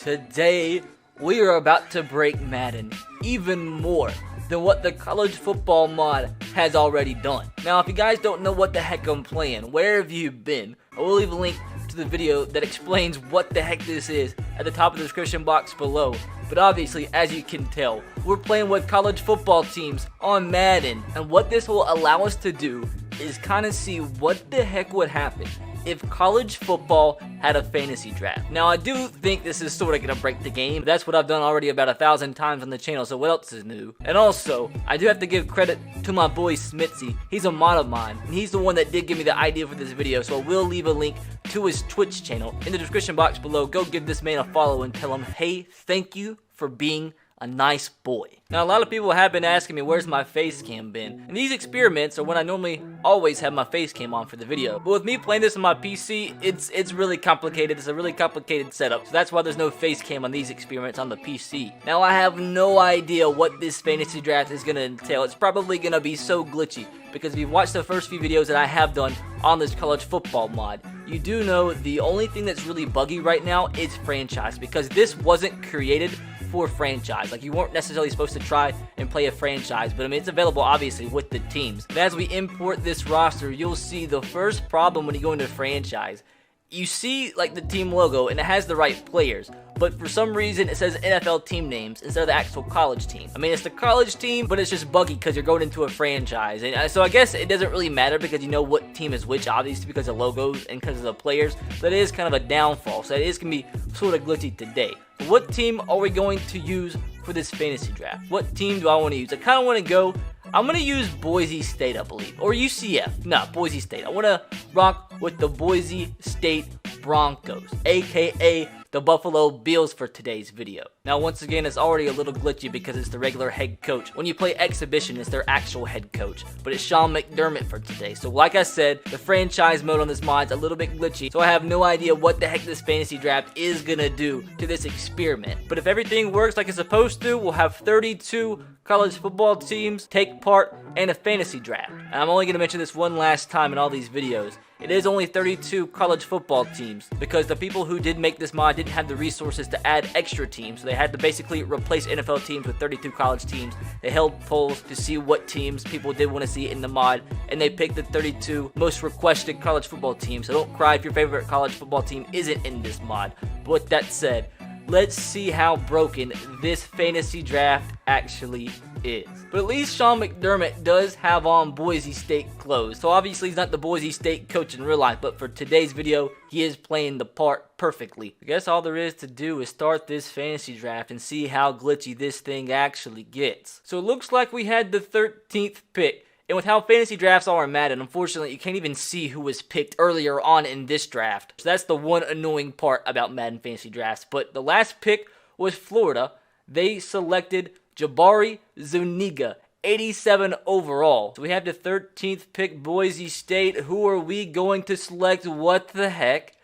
Today, we are about to break Madden even more than what the College Football Mod has already done. Now, if you guys don't know what the heck I'm playing, where have you been? I will leave a link to the video that explains what the heck this is at the top of the description box below. But obviously, as you can tell, we're playing with college football teams on Madden, and what this will allow us to do is kind of see what the heck would happen if college football had a fantasy draft. Now, I do think this is sort of going to break the game. That's what I've done already about 1,000 times on the channel, so what else is new? And also, I do have to give credit to my boy Smitzy. He's a mod of mine, and he's the one that did give me the idea for this video, so I will leave a link to his Twitch channel in the description box below. Go give this man a follow and tell him, hey, thank you for being a nice boy. Now, a lot of people have been asking me where's my face cam been, and these experiments are when I normally always have my face cam on for the video. But with me playing this on my PC, it's really complicated. It's a really complicated setup, so that's why there's no face cam on these experiments on the PC. Now, I have no idea what this fantasy draft is gonna entail. It's probably gonna be so glitchy, because if you've watched the first few videos that I have done on this college football mod, you do know the only thing that's really buggy right now is franchise, because this wasn't created for franchise. Like, you weren't necessarily supposed to try and play a franchise, but I mean, it's available obviously with the teams. And as we import this roster, you'll see the first problem when you go into franchise. You see like the team logo and it has the right players, but for some reason it says NFL team names instead of the actual college team. I mean, it's the college team, but it's just buggy because you're going into a franchise. And so I guess it doesn't really matter because you know what team is which, obviously, because of logos and because of the players. But it is kind of a downfall, so it is going to be sort of glitchy today. But what team are we going to use for this fantasy draft? What team do I want to use? I kind of want to go, I'm going to use Boise State, I believe. Or UCF. No, Boise State. I want to rock with the Boise State Broncos, aka the Buffalo Bills, for today's video. Now, once again, it's already a little glitchy because it's the regular head coach. When you play exhibition, it's their actual head coach, but it's Sean McDermott for today. So like I said, the franchise mode on this mod is a little bit glitchy, so I have no idea what the heck this fantasy draft is gonna do to this experiment. But if everything works like it's supposed to, we'll have 32 college football teams take part in a fantasy draft. And I'm only gonna mention this one last time in all these videos. It is only 32 college football teams because the people who did make this mod didn't have the resources to add extra teams. So they had to basically replace NFL teams with 32 college teams. They held polls to see what teams people did want to see in the mod, and they picked the 32 most requested college football teams. So don't cry if your favorite college football team isn't in this mod. But with that said, let's see how broken this fantasy draft actually is. But at least Sean McDermott does have on Boise State clothes. So obviously he's not the Boise State coach in real life, but for today's video, he is playing the part perfectly. I guess all there is to do is start this fantasy draft and see how glitchy this thing actually gets. So it looks like we had the 13th pick. And with how fantasy drafts are in Madden, unfortunately, you can't even see who was picked earlier on in this draft. So that's the one annoying part about Madden fantasy drafts. But the last pick was Florida. They selected Jabari Zuniga, 87 overall. So we have the 13th pick, Boise State. Who are we going to select? What the heck?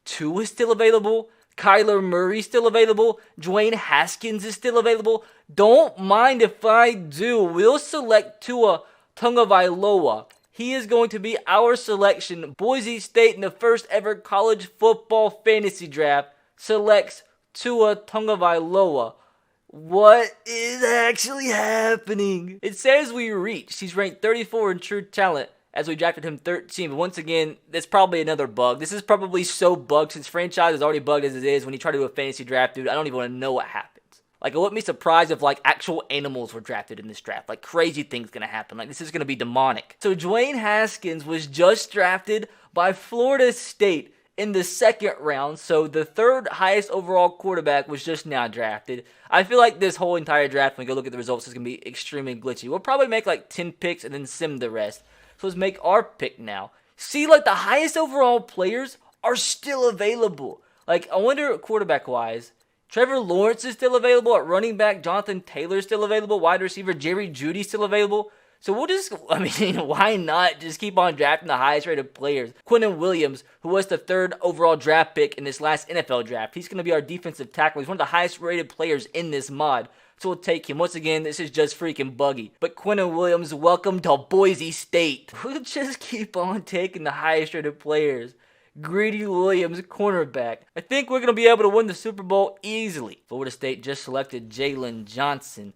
Tua is still available. Kyler Murray still available. Dwayne Haskins is still available. Don't mind if I do. We'll select Tua Tagovailoa. He is going to be our selection. Boise State, in the first ever college football fantasy draft, selects Tua Tagovailoa. What is actually happening? It says we reached. He's ranked 34 in true talent as we drafted him 13. But once again, that's probably another bug. This is probably so bugged since franchise is already bugged as it is. When you try to do a fantasy draft, dude, I don't even want to know what happens. Like, it wouldn't be surprised if, like, actual animals were drafted in this draft. Like, crazy things gonna happen. Like, this is gonna be demonic. So, Dwayne Haskins was just drafted by Florida State in the second round. So, the third highest overall quarterback was just now drafted. I feel like this whole entire draft, when we go look at the results, is gonna be extremely glitchy. We'll probably make, like, 10 picks and then sim the rest. So, let's make our pick now. See, like, the highest overall players are still available. Like, I wonder, quarterback-wise, Trevor Lawrence is still available at running back. Jonathan Taylor is still available. Wide receiver Jerry Jeudy still available. So we'll just, I mean, why not just keep on drafting the highest rated players? Quinnen Williams, who was the third overall draft pick in this last NFL draft. He's going to be our defensive tackle. He's one of the highest rated players in this mod. So we'll take him. Once again, this is just freaking buggy. But Quinnen Williams, welcome to Boise State. We'll just keep on taking the highest rated players. Greedy Williams, cornerback. I think we're going to be able to win the Super Bowl easily. Florida State just selected Jalen Johnson.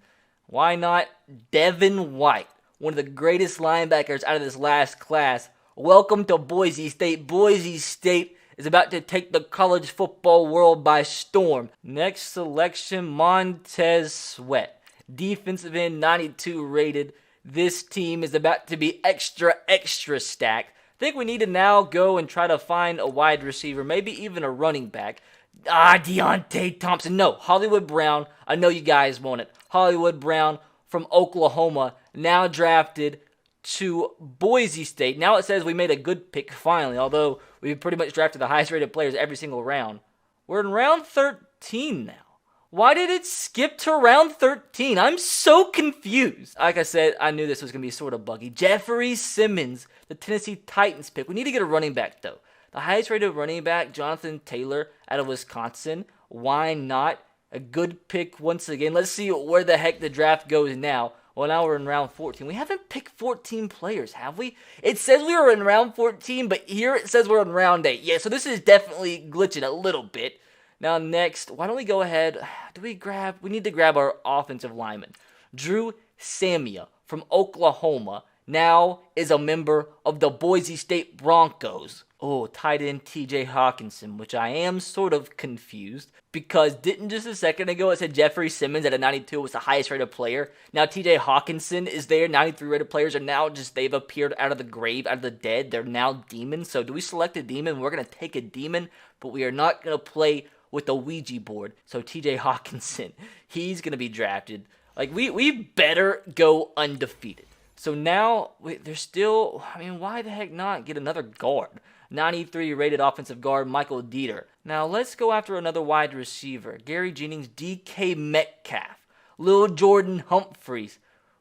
Why not Devin White, one of the greatest linebackers out of this last class? Welcome to Boise State. Boise State is about to take the college football world by storm. Next selection, Montez Sweat. Defensive end, 92 rated. This team is about to be extra stacked. I think we need to now go and try to find a wide receiver, maybe even a running back. Deontay Thompson. No, Hollywood Brown. I know you guys want it. Hollywood Brown from Oklahoma, now drafted to Boise State. Now it says we made a good pick finally, although we pretty much drafted the highest rated players every single round. We're in round 13 now. Why did it skip to round 13? I'm so confused. Like I said, I knew this was going to be sort of buggy. Jeffrey Simmons, the Tennessee Titans pick. We need to get a running back, though. The highest rated running back, Jonathan Taylor out of Wisconsin. Why not? A good pick once again. Let's see where the heck the draft goes now. Well, now we're in round 14. We haven't picked 14 players, have we? It says we were in round 14, but here it says we're in round 8. Yeah, so this is definitely glitching a little bit. Now, next, why don't we go ahead? We need to grab our offensive lineman. Drew Samia from Oklahoma now is a member of the Boise State Broncos. Oh, tight end TJ Hawkinson, which I am sort of confused because didn't just a second ago it said Jeffrey Simmons at a 92 was the highest rated player. Now TJ Hawkinson is there. 93 rated players are now they've appeared out of the grave, out of the dead. They're now demons. So do we select a demon? We're going to take a demon, but we are not going to play with the Ouija board. So TJ Hawkinson, he's going to be drafted. Like, we better go undefeated. So now, there's still, why the heck not get another guard? 93 rated offensive guard, Michael Dieter. Now, let's go after another wide receiver. Gary Jennings, DK Metcalf, Lil Jordan Humphreys.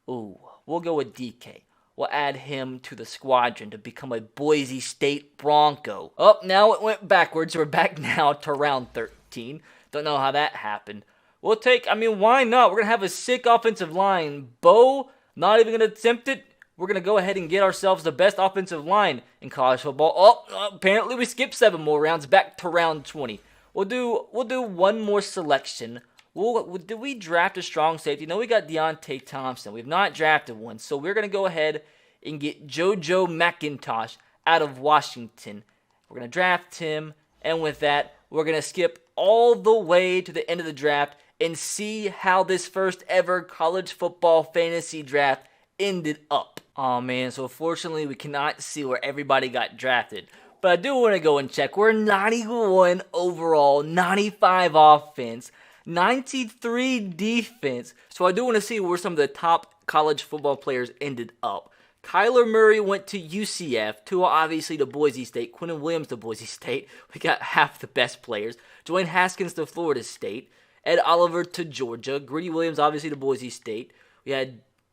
Ooh, we'll go with DK. We'll add him to the squadron to become a Boise State Bronco. Oh, now it went backwards. We're back now to round 13. Don't know how that happened. We'll take, why not? We're going to have a sick offensive line. Bo, not even going to attempt it. We're going to go ahead and get ourselves the best offensive line in college football. Oh, apparently we skipped 7 more rounds back to round 20. We'll do one more selection. Did we draft a strong safety? No, we got Deontay Thompson. We've not drafted one. So we're going to go ahead and get JoJo McIntosh out of Washington. We're going to draft him. And with that, we're going to skip all the way to the end of the draft and see how this first ever college football fantasy draft ended up. Oh man, so fortunately we cannot see where everybody got drafted. But I do want to go and check. We're 91 overall, 95 offense, 93 defense. So I do want to see where some of the top college football players ended up. Kyler Murray went to UCF, Tua obviously to Boise State, Quinnen Williams to Boise State. We got half the best players. Dwayne Haskins to Florida State, Ed Oliver to Georgia, Greedy Williams obviously to Boise State.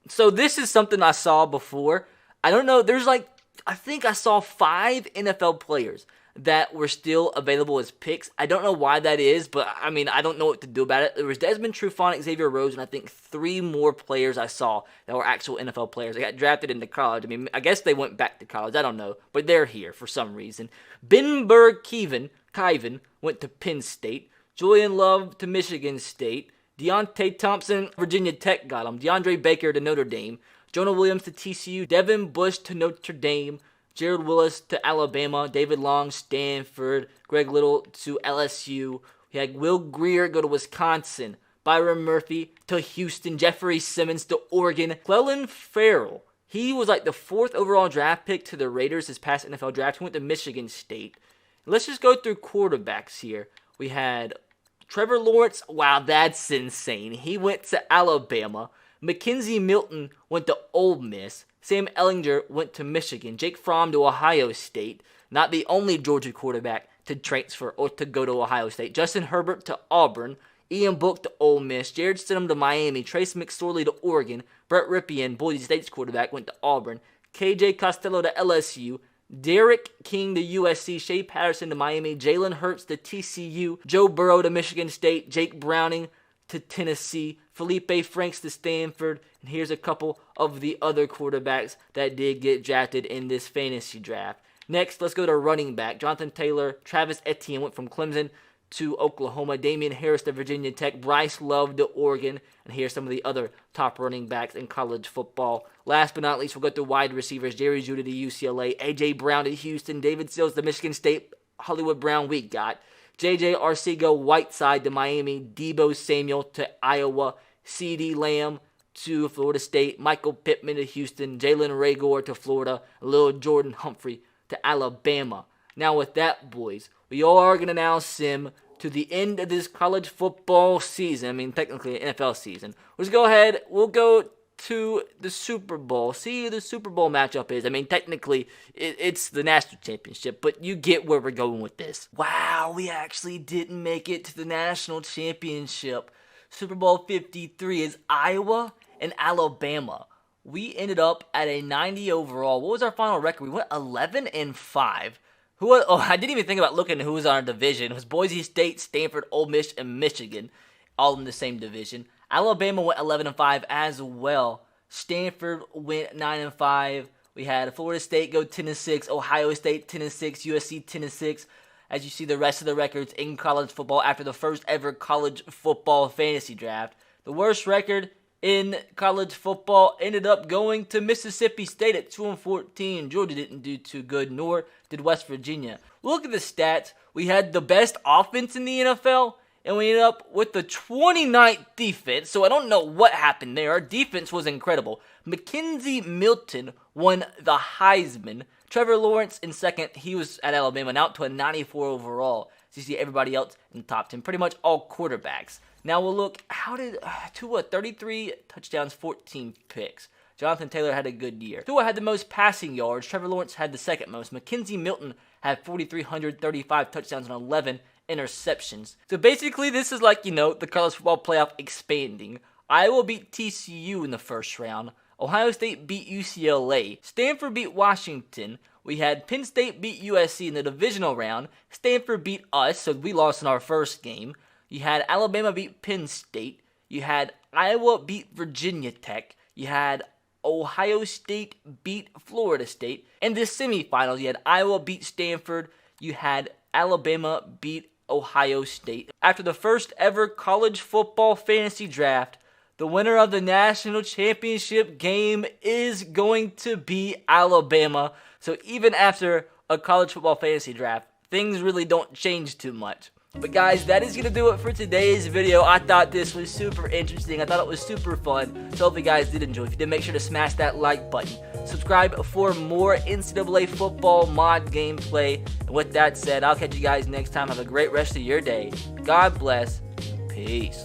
So this is something I saw before. I don't know, I think I saw 5 NFL players that were available as picks. I don't know why that is, but I don't know what to do about it. There was Desmond Trufant, Xavier Rhodes, and I think 3 more players I saw that were actual NFL players. They got drafted into college. I guess they went back to college. I don't know, but they're here for some reason. Benberg Kiven went to Penn State. Julian Love to Michigan State. Deontay Thompson, Virginia Tech got him. DeAndre Baker to Notre Dame. Jonah Williams to TCU. Devin Bush to Notre Dame. Jared Willis to Alabama. David Long, Stanford. Greg Little to LSU. We had Will Grier go to Wisconsin. Byron Murphy to Houston. Jeffrey Simmons to Oregon. Clelin Ferrell. He was like the 4th overall draft pick to the Raiders this past NFL draft. He went to Michigan State. Let's just go through quarterbacks here. We had Trevor Lawrence. Wow, that's insane. He went to Alabama. Mackenzie Milton went to Ole Miss. Sam Ehlinger went to Michigan. Jake Fromm to Ohio State. Not the only Georgia quarterback to transfer or to go to Ohio State. Justin Herbert to Auburn. Ian Book to Ole Miss. Jared Stidham to Miami. Trace McSorley to Oregon. Brett Ripien, Boise State's quarterback, went to Auburn. KJ Costello to LSU. Derek King to USC, Shea Patterson to Miami, Jalen Hurts to TCU, Joe Burrow to Michigan State, Jake Browning to Tennessee, Felipe Franks to Stanford, and here's a couple of the other quarterbacks that did get drafted in this fantasy draft. Next, let's go to running back. Jonathan Taylor, Travis Etienne went from Clemson to Oklahoma. Damian Harris to Virginia Tech. Bryce Love to Oregon. And here's some of the other top running backs in college football. Last but not least, we'll go to wide receivers. Jerry Jeudy to UCLA. A.J. Brown to Houston. David Sills to Michigan State. Hollywood Brown we got. J.J. Arcega-Whiteside to Miami. Deebo Samuel to Iowa. C.D. Lamb to Florida State. Michael Pittman to Houston. Jalen Reagor to Florida. Lil Jordan Humphrey to Alabama. Now with that, boys, we are going to now sim to the end of this college football season. I mean, technically NFL season. Let's go ahead. We'll go to the Super Bowl. See who the Super Bowl matchup is. I mean, technically, it's the national championship, but you get where we're going with this. Wow, we actually didn't make it to the national championship. Super Bowl 53 is Iowa and Alabama. We ended up at a 90 overall. What was our final record? We went 11-5. I didn't even think about looking at who was on our division. It was Boise State, Stanford, Ole Miss, and Michigan, all in the same division. Alabama went 11-5 as well. Stanford went 9-5. We had Florida State go 10-6, Ohio State 10-6, USC 10-6. As you see the rest of the records in college football after the first ever college football fantasy draft. The worst record in college football ended up going to Mississippi State at 2-14. Georgia didn't do too good, nor did West Virginia. Look at the stats. We had the best offense in the NFL, and we ended up with the 29th defense. So I don't know what happened there. Our defense was incredible. Mackenzie Milton won the Heisman. Trevor Lawrence in second. He was at Alabama, now to a 94 overall. So you see everybody else in the top 10, pretty much all quarterbacks. Now we'll look, how did Tua, 33 touchdowns, 14 picks. Jonathan Taylor had a good year. Tua had the most passing yards. Trevor Lawrence had the second most. Mackenzie Milton had 4,335 touchdowns and 11 interceptions. So basically, this is like, the college football playoff expanding. Iowa beat TCU in the first round. Ohio State beat UCLA. Stanford beat Washington. We had Penn State beat USC in the divisional round. Stanford beat us, so we lost in our first game. You had Alabama beat Penn State. You had Iowa beat Virginia Tech. You had Ohio State beat Florida State. In the semifinals, you had Iowa beat Stanford. You had Alabama beat Ohio State. After the first ever college football fantasy draft, the winner of the national championship game is going to be Alabama. So even after a college football fantasy draft, things really don't change too much. But guys, that is going to do it for today's video. I thought this was super interesting. I thought it was super fun. So hope you guys did enjoy. If you did, make sure to smash that like button. Subscribe for more NCAA football mod gameplay. And with that said, I'll catch you guys next time. Have a great rest of your day. God bless. Peace.